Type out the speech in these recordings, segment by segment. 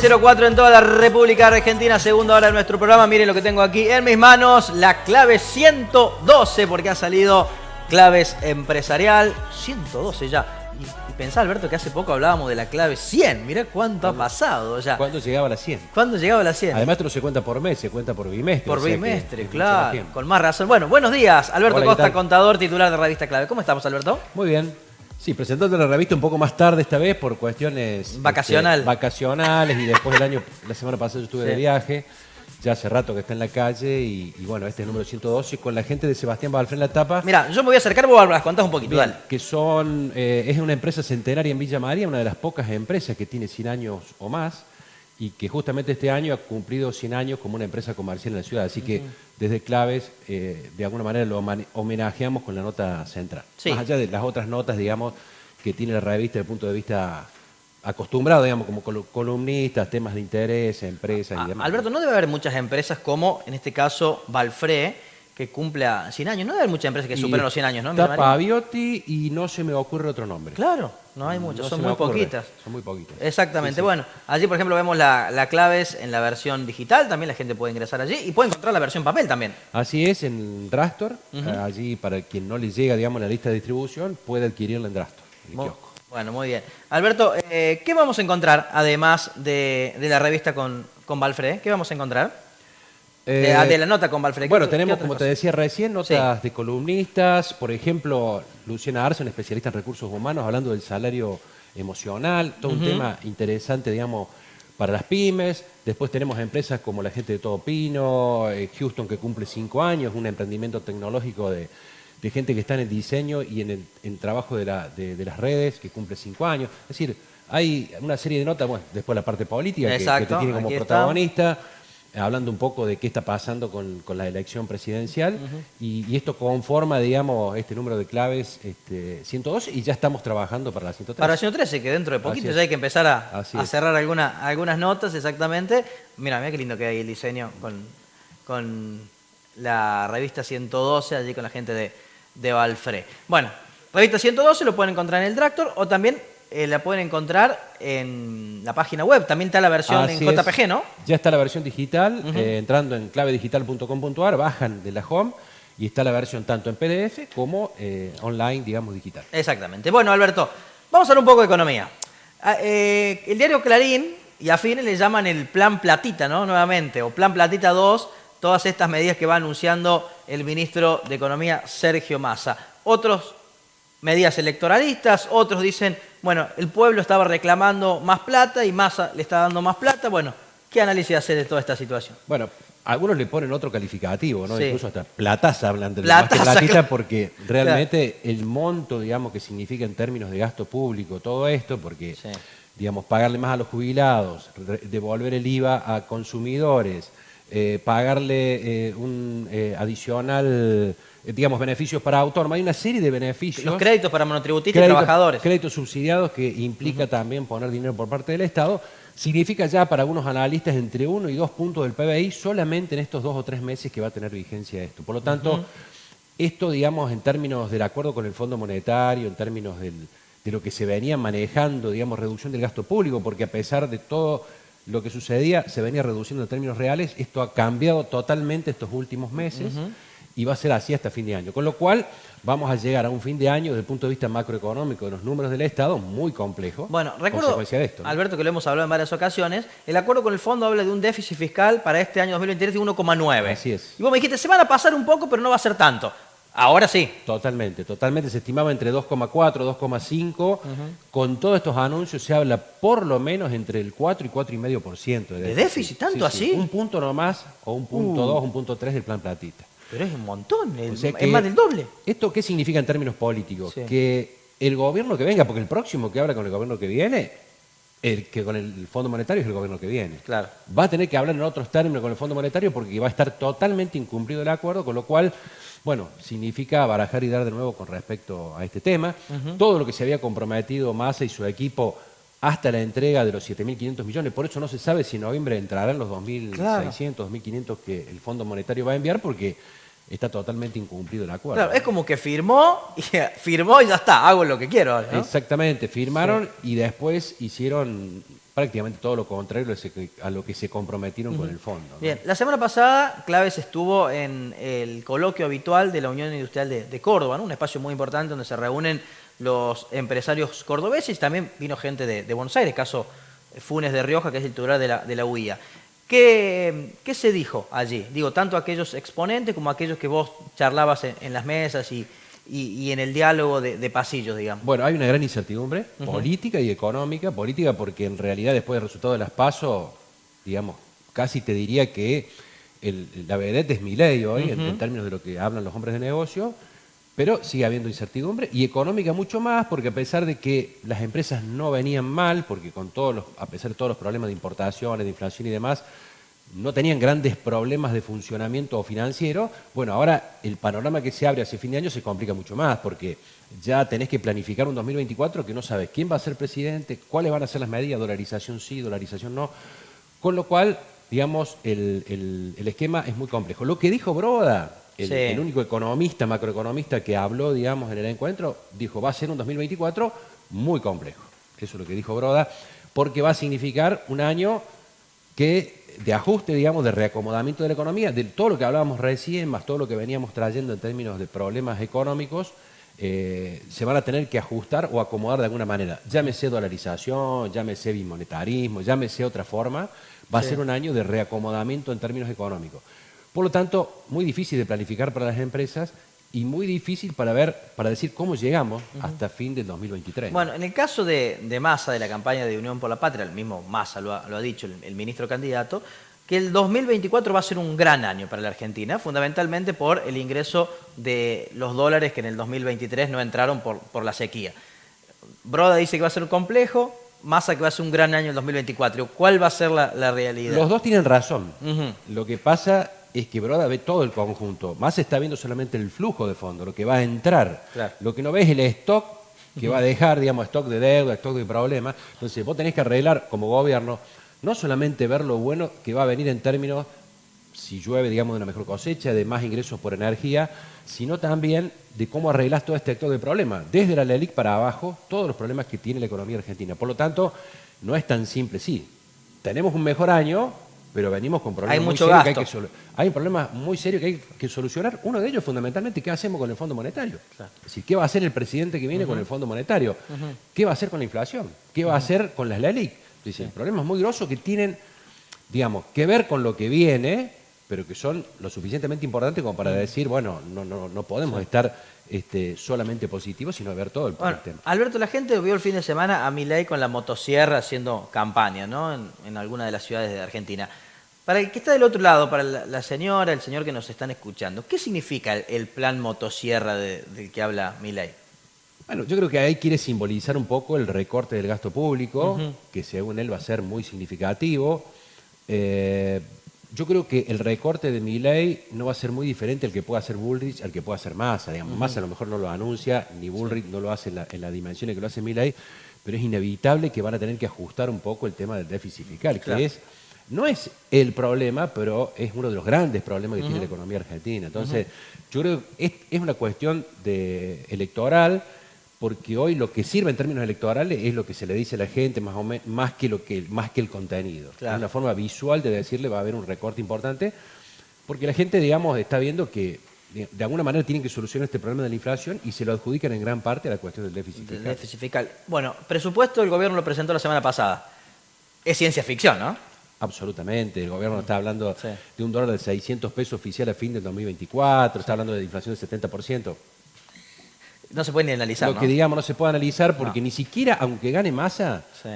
20:04 en toda la República Argentina, segunda hora de nuestro programa. Miren lo que tengo aquí en mis manos, la clave 112, porque ha salido Claves Empresarial 112 ya. Y pensá, Alberto, que hace poco hablábamos de la clave 100. Mirá cuánto ha pasado ya. ¿Cuándo llegaba a la 100? ¿Cuándo llegaba a la 100? Además, esto no se cuenta por mes, se cuenta por bimestre. Por bimestre, claro, más con más razón. Bueno, buenos días, Alberto Hola, Costa, contador titular de Revista Clave. ¿Cómo estamos, Alberto? Muy bien. Sí, presentando la revista un poco más tarde esta vez por cuestiones vacacionales y después la semana pasada yo estuve de viaje, ya hace rato que está en la calle y bueno, este es el número 112 con la gente de Sebastián Balfré en la tapa. Mira, yo me voy a acercar, vos las contás un poquito, Bien, dale. Que son, es una empresa centenaria en Villa María, una de las pocas empresas que tiene 100 años o más y que justamente este año ha cumplido 100 años como una empresa comercial en la ciudad. Así que desde Claves, de alguna manera lo homenajeamos con la nota central. Sí. Más allá de las otras notas, digamos, que tiene la revista desde el punto de vista acostumbrado, digamos, como columnistas, temas de interés, empresas y demás. Alberto, no debe haber muchas empresas como, en este caso, Balfré, que cumpla 100 años. No debe haber muchas empresas que superen los 100 años, ¿no? Está Paviotti y no se me ocurre otro nombre. Claro, no hay muchas, son muy poquitas. Son muy poquitas. Exactamente. Sí, sí. Bueno, allí, por ejemplo, vemos la Claves en la versión digital. También la gente puede ingresar allí y puede encontrar la versión papel también. Así es, en Drastor. Allí, para quien no le llega, digamos, la lista de distribución, puede adquirirla en Drastor, en el kiosco. Bueno, muy bien. Alberto, ¿qué vamos a encontrar, además de la revista con Balfré? ¿Qué vamos a encontrar? De la nota con Balfré. Bueno, tenemos, como te decía recién, notas de columnistas. Por ejemplo, Luciana Arce, una especialista en recursos humanos, hablando del salario emocional. Todo un tema interesante, digamos, para las pymes. Después tenemos empresas como la gente de Todo Pino, Houston, que cumple 5 años, un emprendimiento tecnológico de gente que está en el diseño y en el trabajo de las redes, que cumple 5 años. Es decir, hay una serie de notas, bueno, después la parte política, que te tiene como protagonista, hablando un poco de qué está pasando con la elección presidencial, y esto conforma, digamos, este número de Claves 112, y ya estamos trabajando para la 113. Para la 113, que dentro de poquito ya hay que empezar a cerrar algunas notas, exactamente. Mira qué lindo que hay el diseño con la revista 112, allí con la gente de Balfré. Bueno, revista 112 lo pueden encontrar en el Drastor o también la pueden encontrar en la página web. También está la versión en JPG, ¿no? Ya está la versión digital, entrando en clavedigital.com.ar, bajan de la home y está la versión tanto en PDF como online, digamos, digital. Exactamente. Bueno, Alberto, vamos a hablar un poco de economía. El diario Clarín y afines le llaman el Plan Platita, ¿no? Nuevamente, o Plan Platita 2, todas estas medidas que va anunciando el ministro de Economía, Sergio Massa. Otros, medidas electoralistas, otros dicen, bueno, el pueblo estaba reclamando más plata y Massa le está dando más plata. Bueno, ¿qué análisis hacer de toda esta situación? Bueno, algunos le ponen otro calificativo, ¿no? Sí. Incluso hasta plataza hablan de más que platita, porque realmente el monto, digamos, que significa en términos de gasto público todo esto, porque, digamos, pagarle más a los jubilados, devolver el IVA a consumidores, pagarle un adicional, digamos, beneficios para autónomos. Hay una serie de beneficios. Los créditos para monotributistas y trabajadores. Créditos subsidiados que implica también poner dinero por parte del Estado. Significa ya para algunos analistas entre 1 y 2 puntos del PBI solamente en estos 2 o 3 meses que va a tener vigencia esto. Por lo tanto, esto, digamos, en términos del acuerdo con el Fondo Monetario, en términos de lo que se venía manejando, digamos, reducción del gasto público, porque a pesar de todo lo que sucedía, se venía reduciendo en términos reales. Esto ha cambiado totalmente estos últimos meses y va a ser así hasta fin de año. Con lo cual, vamos a llegar a un fin de año desde el punto de vista macroeconómico de los números del Estado muy complejo. Bueno, recuerdo, de esto, ¿no? Alberto, que lo hemos hablado en varias ocasiones, el acuerdo con el fondo habla de un déficit fiscal para este año 2023 de 1,9. Así es. Y vos me dijiste, se van a pasar un poco, pero no va a ser tanto. Ahora sí. Totalmente. Se estimaba entre 2,4, 2,5. Con todos estos anuncios se habla por lo menos entre el 4 y 4,5% de déficit. ¿De déficit? ¿Tanto así? Un punto nomás, o un punto 2, un punto 3 del Plan Platita. Pero es un montón, O sea es más del doble. ¿Esto qué significa en términos políticos? Que el gobierno que venga, porque el próximo que habla con el gobierno que viene, el que con el Fondo Monetario es el gobierno que viene. Claro. Va a tener que hablar en otros términos con el Fondo Monetario porque va a estar totalmente incumplido el acuerdo, con lo cual, bueno, significa barajar y dar de nuevo con respecto a este tema. Todo lo que se había comprometido Massa y su equipo hasta la entrega de los 7.500 millones. Por eso no se sabe si en noviembre entrarán los 2.600, 2.500 que el Fondo Monetario va a enviar, porque está totalmente incumplido el acuerdo. Claro, es como que firmó y ya está, hago lo que quiero, ¿no? Exactamente, firmaron y después hicieron prácticamente todo lo contrario a lo que se comprometieron con el fondo, ¿no? Bien, la semana pasada Claves estuvo en el coloquio habitual de la Unión Industrial de Córdoba, ¿no? Un espacio muy importante donde se reúnen los empresarios cordobeses y también vino gente de Buenos Aires, caso Funes de Rioja, que es el titular de la UIA. ¿Qué se dijo allí? Digo, tanto aquellos exponentes como aquellos que vos charlabas en las mesas y en el diálogo de pasillos, digamos. Bueno, hay una gran incertidumbre política y económica. Política porque en realidad después del resultado de las PASO, digamos, casi te diría que la vedette es Milei hoy, en términos de lo que hablan los hombres de negocio, pero sigue habiendo incertidumbre. Y económica mucho más porque a pesar de que las empresas no venían mal, porque a pesar de todos los problemas de importaciones, de inflación y demás, no tenían grandes problemas de funcionamiento financiero. Bueno, ahora el panorama que se abre hacia fin de año se complica mucho más porque ya tenés que planificar un 2024 que no sabes quién va a ser presidente, cuáles van a ser las medidas, dolarización sí, dolarización no. Con lo cual, digamos, el esquema es muy complejo. Lo que dijo Broda, el único economista, macroeconomista que habló, digamos, en el encuentro, dijo, va a ser un 2024 muy complejo. Eso es lo que dijo Broda, porque va a significar un año de ajuste, digamos, de reacomodamiento de la economía, de todo lo que hablábamos recién, más todo lo que veníamos trayendo en términos de problemas económicos, se van a tener que ajustar o acomodar de alguna manera. Llámese dolarización, llámese bimonetarismo, llámese otra forma, va a ser un año de reacomodamiento en términos económicos. Por lo tanto, muy difícil de planificar para las empresas y muy difícil para decir cómo llegamos hasta fin del 2023. Bueno, en el caso de Massa, de la campaña de Unión por la Patria, el mismo Massa lo ha dicho, el ministro candidato, que el 2024 va a ser un gran año para la Argentina, fundamentalmente por el ingreso de los dólares que en el 2023 no entraron por la sequía. Broda dice que va a ser complejo, Massa que va a ser un gran año el 2024. ¿Cuál va a ser la realidad? Los dos tienen razón. Lo que pasa es que Broda ve todo el conjunto. Massa está viendo solamente el flujo de fondo, lo que va a entrar. Claro. Lo que no ves es el stock que va a dejar, digamos, stock de deuda, stock de problemas. Entonces vos tenés que arreglar como gobierno, no solamente ver lo bueno que va a venir en términos, si llueve, digamos, de una mejor cosecha, de más ingresos por energía, sino también de cómo arreglás todo este stock de problemas. Desde la LELIC para abajo, todos los problemas que tiene la economía argentina. Por lo tanto, no es tan simple. Sí, tenemos un mejor año, pero venimos con problemas hay muy mucho serios gasto. hay problemas muy serios que hay que solucionar. Uno de ellos, fundamentalmente, ¿qué hacemos con el Fondo Monetario? Claro. Es decir, ¿qué va a hacer el presidente que viene con el Fondo Monetario? ¿Qué va a hacer con la inflación? ¿Qué va a hacer con las LELIC? Dicen, problemas muy grosos que tienen, digamos, que ver con lo que viene, pero que son lo suficientemente importantes como para decir, bueno, no podemos estar solamente positivos, sino ver todo el tema. Alberto, la gente vio el fin de semana a Milei con la motosierra haciendo campaña, ¿no? En alguna de las ciudades de Argentina. Para el que está del otro lado, para la señora, el señor que nos están escuchando, ¿qué significa el plan motosierra del que habla Milei? Bueno, yo creo que ahí quiere simbolizar un poco el recorte del gasto público, que según él va a ser muy significativo. Yo creo que el recorte de Milei no va a ser muy diferente al que pueda hacer Bullrich, al que pueda hacer Massa. Digamos. Massa a lo mejor no lo anuncia, ni Bullrich no lo hace en la dimensión en que lo hace Milei, pero es inevitable que van a tener que ajustar un poco el tema del déficit fiscal, que no es el problema, pero es uno de los grandes problemas que tiene la economía argentina. Entonces, yo creo que es una cuestión electoral, porque hoy lo que sirve en términos electorales es lo que se le dice a la gente más que el contenido. Claro. Es una forma visual de decirle va a haber un recorte importante, porque la gente, digamos, está viendo que de alguna manera tienen que solucionar este problema de la inflación y se lo adjudican en gran parte a la cuestión del déficit fiscal. Del déficit fiscal. Bueno, presupuesto el gobierno lo presentó la semana pasada. Es ciencia ficción, ¿no? Absolutamente. El gobierno está hablando de un dólar de 600 pesos oficial a fin del 2024, está hablando de inflación del 70%. No se puede ni analizar, Lo ¿no? que digamos no se puede analizar porque ni siquiera, aunque gane Massa, Sí.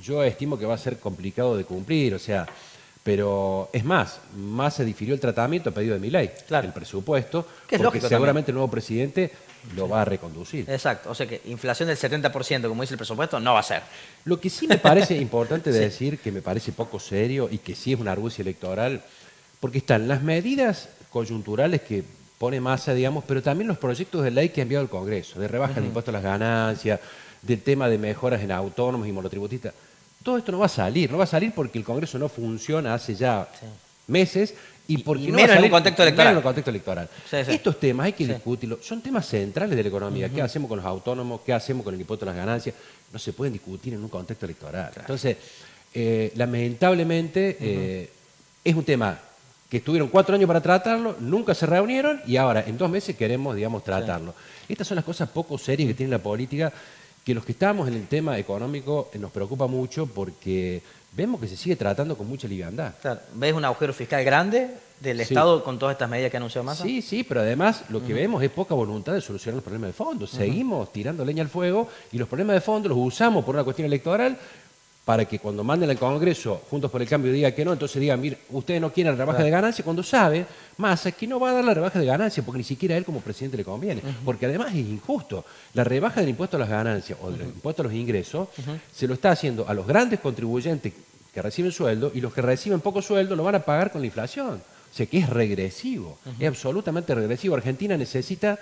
yo estimo que va a ser complicado de cumplir, o sea, pero es más, Massa difirió el tratamiento a pedido de Milei, el presupuesto, Que es porque lógico seguramente el nuevo presidente lo va a reconducir. Exacto, o sea que inflación del 70%, como dice el presupuesto, no va a ser. Lo que sí me parece importante decir, que me parece poco serio y que sí es una argucia electoral, porque están las medidas coyunturales que pone Massa, digamos, pero también los proyectos de ley que ha enviado el Congreso, de rebaja de impuestos a las ganancias, del tema de mejoras en autónomos y monotributistas. Todo esto no va a salir porque el Congreso no funciona hace ya meses y porque Y no menos va a en un salir- contexto electoral. menos en un contexto electoral. Sí, sí. Estos temas hay que Sí. discutirlos, son temas centrales de la economía. ¿Qué hacemos con los autónomos? ¿Qué hacemos con el impuesto a las ganancias? No se pueden discutir en un contexto electoral. Entonces, lamentablemente, es un tema que estuvieron 4 años para tratarlo, nunca se reunieron y ahora en 2 meses queremos, digamos, tratarlo. Estas son las cosas poco serias que tiene la política, que los que estamos en el tema económico nos preocupa mucho porque vemos que se sigue tratando con mucha liviandad. Claro. ¿Ves un agujero fiscal grande del Sí. Estado con todas estas medidas que ha anunciado Massa? Sí, sí, pero además lo que vemos es poca voluntad de solucionar los problemas de fondo. Seguimos tirando leña al fuego y los problemas de fondo los usamos por una cuestión electoral para que cuando manden al Congreso Juntos por el Cambio diga que no, entonces digan, mire, ustedes no quieren la rebaja de ganancia, cuando sabe Massa que no va a dar la rebaja de ganancia porque ni siquiera a él como presidente le conviene. Porque además es injusto. La rebaja del impuesto a las ganancias o del impuesto a los ingresos se lo está haciendo a los grandes contribuyentes que reciben sueldo y los que reciben poco sueldo lo van a pagar con la inflación. O sea que es regresivo, es absolutamente regresivo. Argentina necesita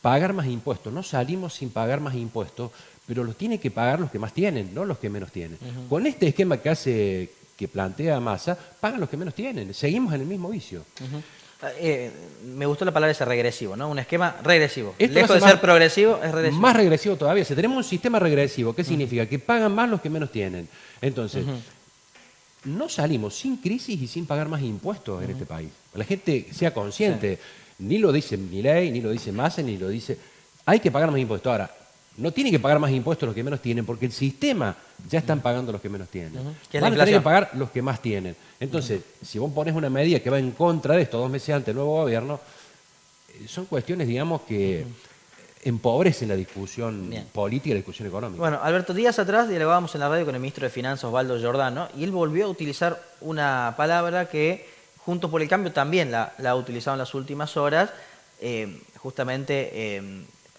pagar más impuestos. No salimos sin pagar más impuestos, pero los tienen que pagar los que más tienen, no los que menos tienen. Con este esquema que plantea Massa, pagan los que menos tienen. Seguimos en el mismo vicio. Me gustó la palabra ese regresivo, ¿no? Un esquema regresivo. Esto Lejos hace de ser más- progresivo, es regresivo. Más regresivo todavía. Si tenemos un sistema regresivo, ¿qué significa? Que pagan más los que menos tienen. Entonces, no salimos sin crisis y sin pagar más impuestos en este país. La gente sea consciente. Ni lo dice Milei, ni lo dice Massa, ni lo dice... Hay que pagar más impuestos. Ahora, no tienen que pagar más impuestos los que menos tienen, porque el sistema ya están pagando los que menos tienen. Que es la Van a tener que inflación. pagar los que más tienen. Entonces, si vos pones una medida que va en contra de esto 2 meses antes del nuevo gobierno, son cuestiones, digamos, que empobrecen la discusión Bien. política y la discusión económica. Bueno, Alberto, días atrás dialogábamos en la radio con el ministro de Finanzas, Osvaldo Giordano, y él volvió a utilizar una palabra que Juntos por el Cambio también la ha utilizado en las últimas horas, justamente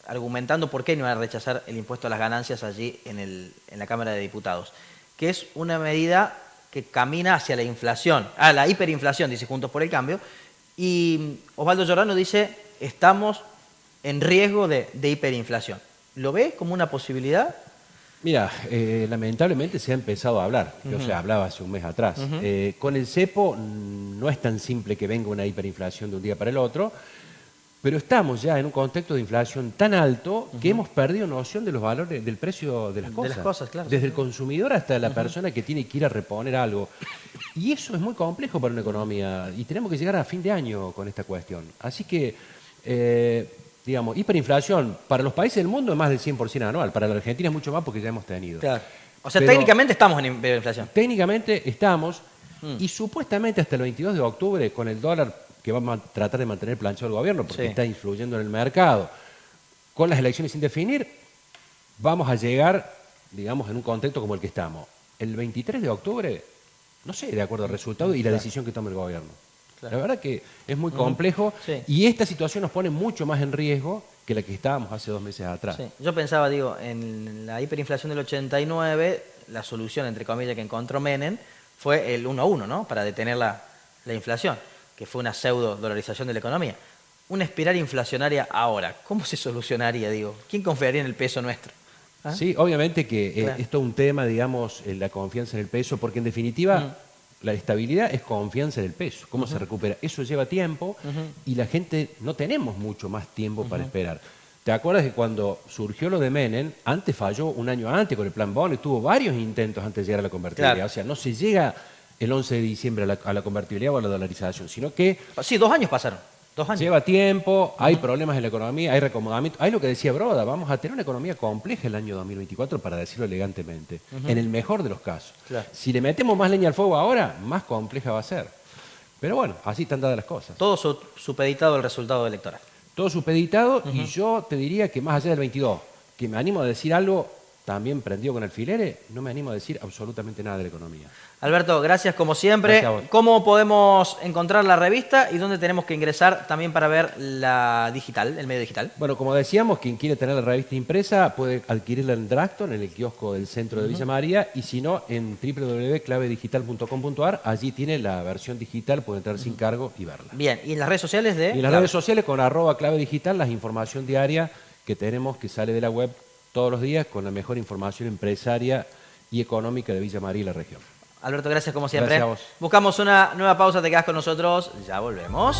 argumentando por qué no va a rechazar el impuesto a las ganancias allí en la Cámara de Diputados, que es una medida que camina hacia la inflación, a la hiperinflación, dice Juntos por el Cambio, y Osvaldo Giordano dice, estamos en riesgo de hiperinflación. ¿Lo ves como una posibilidad? Mira, lamentablemente se ha empezado a hablar, o sea, hablaba hace un mes atrás. Con el cepo no es tan simple que venga una hiperinflación de un día para el otro, pero estamos ya en un contexto de inflación tan alto que hemos perdido noción de los valores, del precio de las cosas. De las cosas, claro. Desde el consumidor hasta la persona que tiene que ir a reponer algo. Y eso es muy complejo para una economía y tenemos que llegar a fin de año con esta cuestión. Así que... digamos, hiperinflación para los países del mundo es más del 100% anual, para la Argentina es mucho más porque ya hemos tenido. Claro. O sea, Pero técnicamente estamos en hiperinflación. técnicamente estamos, y supuestamente hasta el 22 de octubre, con el dólar que va a tratar de mantener planchado el gobierno, porque Sí. está influyendo en el mercado, con las elecciones sin definir, vamos a llegar, digamos, en un contexto como el que estamos. El 23 de octubre, no sé, de acuerdo al resultado y la decisión que tome el gobierno. Claro. La verdad que es muy complejo Sí. y esta situación nos pone mucho más en riesgo que la que estábamos hace 2 meses atrás. Sí. Yo pensaba, digo, en la hiperinflación del 89, la solución, entre comillas, que encontró Menem fue el 1 a 1, ¿no? Para detener la inflación, que fue una pseudo dolarización de la economía. Una espiral inflacionaria ahora, ¿cómo se solucionaría, digo? ¿Quién confiaría en el peso nuestro? ¿Ah? Sí, obviamente que Claro. esto es un tema, digamos, la confianza en el peso, porque en definitiva la estabilidad es confianza en el peso. ¿Cómo se recupera? Eso lleva tiempo y la gente no tenemos mucho más tiempo para esperar. ¿Te acuerdas que cuando surgió lo de Menem, antes falló un año antes con el plan Bono y tuvo varios intentos antes de llegar a la convertibilidad? Claro. O sea, no se llega el 11 de diciembre a la convertibilidad o a la dolarización, sino que Sí, 2 años pasaron. 2 años. lleva tiempo, hay problemas en la economía, hay reacomodamiento. Hay lo que decía Broda, vamos a tener una economía compleja el año 2024, para decirlo elegantemente, en el mejor de los casos. Claro. Si le metemos más leña al fuego ahora, más compleja va a ser. Pero bueno, así están dadas las cosas. Todo supeditado al resultado electoral. Todo supeditado y yo te diría que más allá del 22, que me animo a decir algo también prendido con alfileres, no me animo a decir absolutamente nada de la economía. Alberto, gracias como siempre. Gracias a vos. ¿Cómo podemos encontrar la revista y dónde tenemos que ingresar también para ver la digital, el medio digital? Bueno, como decíamos, quien quiere tener la revista impresa puede adquirirla en Dragton, en el kiosco del centro de Villa María, y si no, en www.clavedigital.com.ar, allí tiene la versión digital, puede entrar sin cargo y verla. Bien, ¿y en las redes sociales de...? Y en las redes sociales con @clavedigital, la información diaria que tenemos, que sale de la web todos los días, con la mejor información empresaria y económica de Villa María y la región. Alberto, gracias como siempre. Gracias a vos. Buscamos una nueva pausa, te quedas con nosotros, ya volvemos.